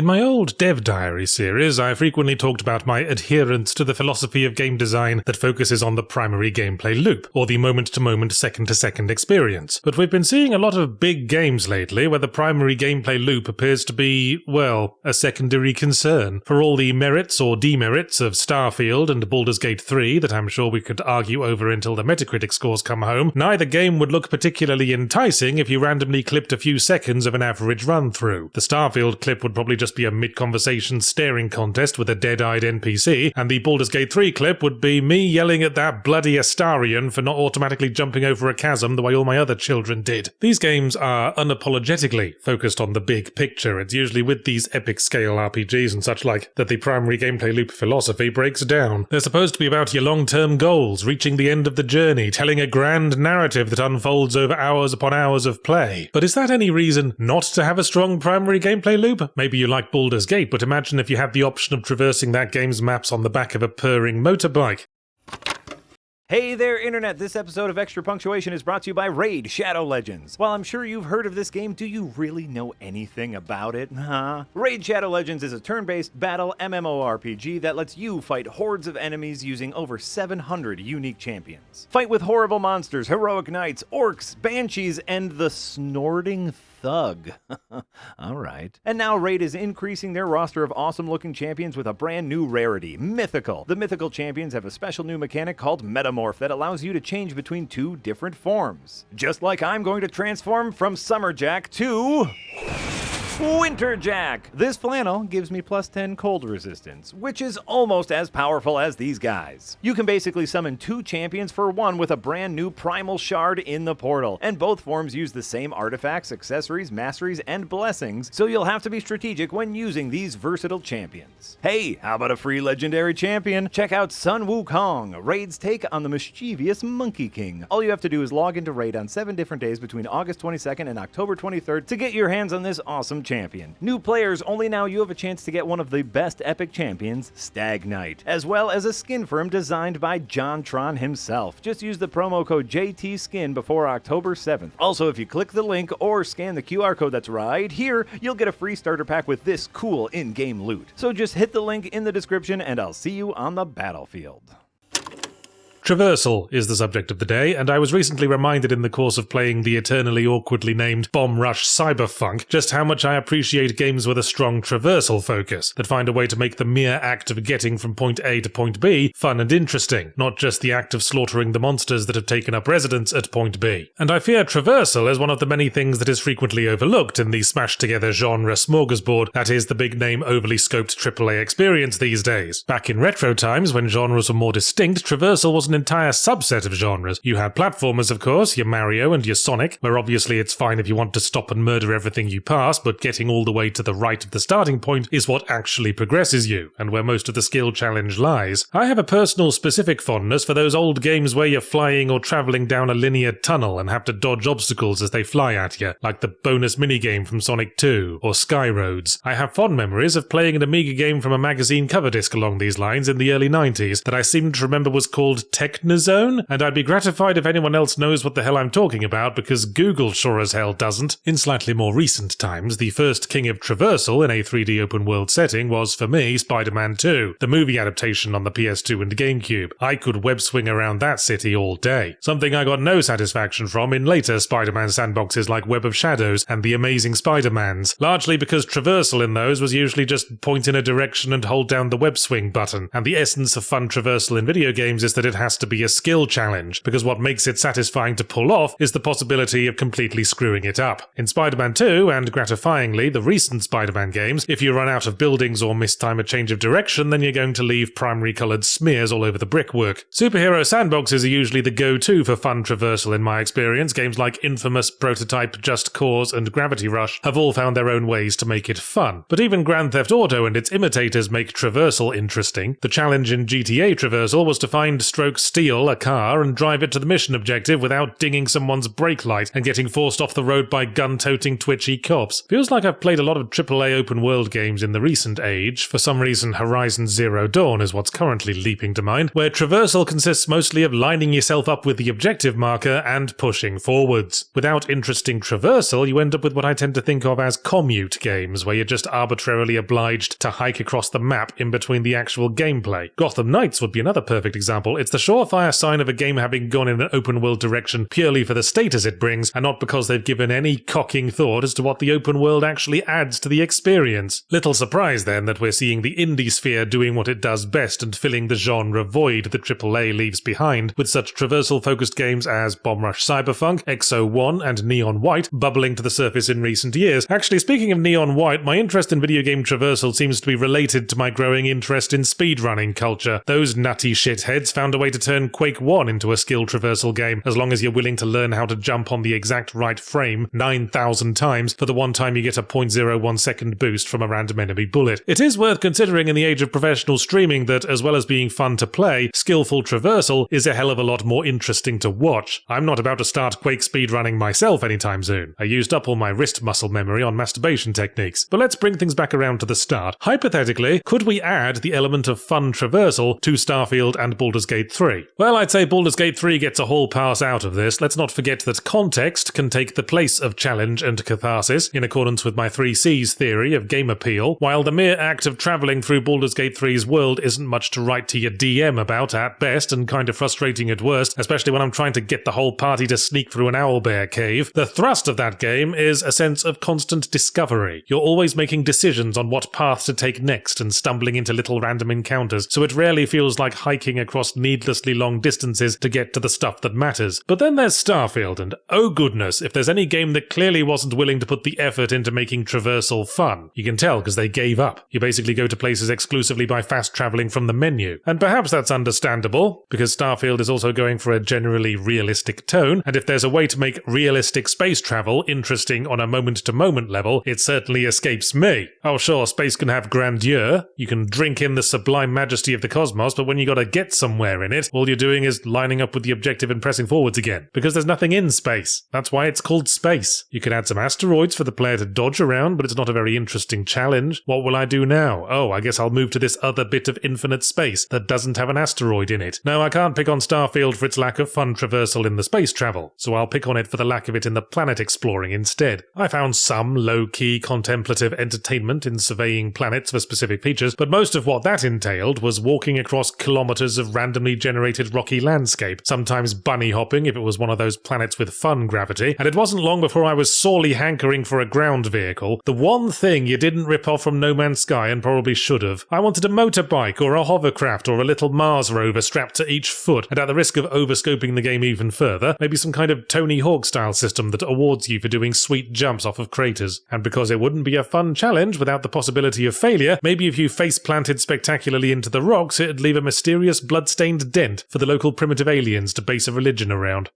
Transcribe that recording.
In my old Dev Diary series, I frequently talked about my adherence to the philosophy of game design that focuses on the primary gameplay loop, or the moment-to-moment, second-to-second experience. But we've been seeing a lot of big games lately where the primary gameplay loop appears to be, well, a secondary concern. For all the merits or demerits of Starfield and Baldur's Gate 3 that I'm sure we could argue over until the Metacritic scores come home, neither game would look particularly enticing if you randomly clipped a few seconds of an average run-through. The Starfield clip would probably just be a mid-conversation staring contest with a dead-eyed NPC, and the Baldur's Gate 3 clip would be me yelling at that bloody Astarion for not automatically jumping over a chasm the way all my other children did. These games are unapologetically focused on the big picture. It's usually with these epic-scale RPGs and such like that the primary gameplay loop philosophy breaks down. They're supposed to be about your long-term goals, reaching the end of the journey, telling a grand narrative that unfolds over hours upon hours of play. But is that any reason not to have a strong primary gameplay loop? Maybe you like Baldur's Gate, but imagine if you had the option of traversing that game's maps on the back of a purring motorbike. Hey there, Internet! This episode of Extra Punctuation is brought to you by Raid: Shadow Legends. While I'm sure you've heard of this game, do you really know anything about it, huh? Raid: Shadow Legends is a turn-based battle MMORPG that lets you fight hordes of enemies using over 700 unique champions. Fight with horrible monsters, heroic knights, orcs, banshees, and the snorting thug. Alright. And now Raid is increasing their roster of awesome-looking champions with a brand new rarity, Mythical. The Mythical champions have a special new mechanic called Metamorph that allows you to change between two different forms. Just like I'm going to transform from Summerjack to Winterjack! This flannel gives me plus 10 cold resistance, which is almost as powerful as these guys. You can basically summon two champions for one with a brand new Primal Shard in the portal, and both forms use the same artifacts, accessories, masteries, and blessings, so you'll have to be strategic when using these versatile champions. Hey, how about a free legendary champion? Check out Sun Wukong, Raid's take on the mischievous Monkey King. All you have to do is log into Raid on 7 different days between August 22nd and October 23rd to get your hands on this awesome champion. New players only now, you have a chance to get one of the best epic champions, Stag Knight, as well as a skin for him designed by JonTron himself. Just use the promo code JTSkin before October 7th. Also, if you click the link or scan the QR code that's right here, you'll get a free starter pack with this cool in-game loot. So just hit the link in the description and I'll see you on the battlefield. Traversal is the subject of the day, and I was recently reminded in the course of playing the eternally awkwardly named Bomb Rush Cyberfunk just how much I appreciate games with a strong traversal focus, that find a way to make the mere act of getting from point A to point B fun and interesting, not just the act of slaughtering the monsters that have taken up residence at point B. And I fear traversal is one of the many things that is frequently overlooked in the smashed-together genre smorgasbord that is the big-name, overly scoped AAA experience these days. Back in retro times, when genres were more distinct, traversal was an entire subset of genres. You had platformers, of course, your Mario and your Sonic, where obviously it's fine if you want to stop and murder everything you pass, but getting all the way to the right of the starting point is what actually progresses you, and where most of the skill challenge lies. I have a personal specific fondness for those old games where you're flying or travelling down a linear tunnel and have to dodge obstacles as they fly at you, like the bonus minigame from Sonic 2, or Skyroads. I have fond memories of playing an Amiga game from a magazine cover disc along these lines in the early 90s that I seem to remember was called Technozone, and I'd be gratified if anyone else knows what the hell I'm talking about, because Google sure as hell doesn't. In slightly more recent times, the first king of traversal in a 3D open world setting was, for me, Spider-Man 2, the movie adaptation on the PS2 and GameCube. I could web swing around that city all day, something I got no satisfaction from in later Spider-Man sandboxes like Web of Shadows and The Amazing Spider-Mans, largely because traversal in those was usually just point in a direction and hold down the web swing button, and the essence of fun traversal in video games is that it has to be a skill challenge, because what makes it satisfying to pull off is the possibility of completely screwing it up. In Spider-Man 2, and gratifyingly the recent Spider-Man games, if you run out of buildings or mistime a change of direction, then you're going to leave primary coloured smears all over the brickwork. Superhero sandboxes are usually the go-to for fun traversal in my experience. Games like Infamous, Prototype, Just Cause, and Gravity Rush have all found their own ways to make it fun. But even Grand Theft Auto and its imitators make traversal interesting. The challenge in GTA traversal was to find / steal a car and drive it to the mission objective without dinging someone's brake light and getting forced off the road by gun-toting twitchy cops. Feels like I've played a lot of AAA open-world games in the recent age. For some reason, Horizon Zero Dawn is what's currently leaping to mind, where traversal consists mostly of lining yourself up with the objective marker and pushing forwards. Without interesting traversal, you end up with what I tend to think of as commute games, where you're just arbitrarily obliged to hike across the map in between the actual gameplay. Gotham Knights would be another perfect example. It's the surefire sign of a game having gone in an open-world direction purely for the status it brings, and not because they've given any cocking thought as to what the open world actually adds to the experience. Little surprise then that we're seeing the indie sphere doing what it does best and filling the genre void that AAA leaves behind, with such traversal-focused games as Bomb Rush Cyberpunk, XO1, and Neon White bubbling to the surface in recent years. Actually, speaking of Neon White, my interest in video game traversal seems to be related to my growing interest in speedrunning culture. Those nutty shitheads found a way to turn Quake 1 into a skill traversal game, as long as you're willing to learn how to jump on the exact right frame 9,000 times for the one time you get a 0.01 second boost from a random enemy bullet. It is worth considering in the age of professional streaming that, as well as being fun to play, skillful traversal is a hell of a lot more interesting to watch. I'm not about to start Quake speedrunning myself anytime soon. I used up all my wrist muscle memory on masturbation techniques. But let's bring things back around to the start. Hypothetically, could we add the element of fun traversal to Starfield and Baldur's Gate 3? Well, I'd say Baldur's Gate 3 gets a hall pass out of this. Let's not forget that context can take the place of challenge and catharsis, in accordance with my 3Cs theory of game appeal, while the mere act of travelling through Baldur's Gate 3's world isn't much to write to your DM about at best, and kind of frustrating at worst, especially when I'm trying to get the whole party to sneak through an owlbear cave. The thrust of that game is a sense of constant discovery. You're always making decisions on what path to take next and stumbling into little random encounters, so it rarely feels like hiking across needlessly long distances to get to the stuff that matters. But then there's Starfield, and oh goodness, if there's any game that clearly wasn't willing to put the effort into making traversal fun. You can tell because they gave up. You basically go to places exclusively by fast travelling from the menu. And perhaps that's understandable, because Starfield is also going for a generally realistic tone, and if there's a way to make realistic space travel interesting on a moment-to-moment level, it certainly escapes me. Oh sure, space can have grandeur, you can drink in the sublime majesty of the cosmos, but when you gotta get somewhere in it, all you're doing is lining up with the objective and pressing forwards again. Because there's nothing in space. That's why it's called space. You can add some asteroids for the player to dodge around, but it's not a very interesting challenge. What will I do now? Oh, I guess I'll move to this other bit of infinite space that doesn't have an asteroid in it. No, I can't pick on Starfield for its lack of fun traversal in the space travel, so I'll pick on it for the lack of it in the planet exploring instead. I found some low-key contemplative entertainment in surveying planets for specific features, but most of what that entailed was walking across kilometers of randomly generated rocky landscape, sometimes bunny hopping if it was one of those planets with fun gravity, and it wasn't long before I was sorely hankering for a ground vehicle. The one thing you didn't rip off from No Man's Sky and probably should have. I wanted a motorbike or a hovercraft or a little Mars rover strapped to each foot, and at the risk of overscoping the game even further, maybe some kind of Tony Hawk style system that awards you for doing sweet jumps off of craters. And because it wouldn't be a fun challenge without the possibility of failure, maybe if you face planted spectacularly into the rocks, it'd leave a mysterious blood-stained dent for the local primitive aliens to base a religion around.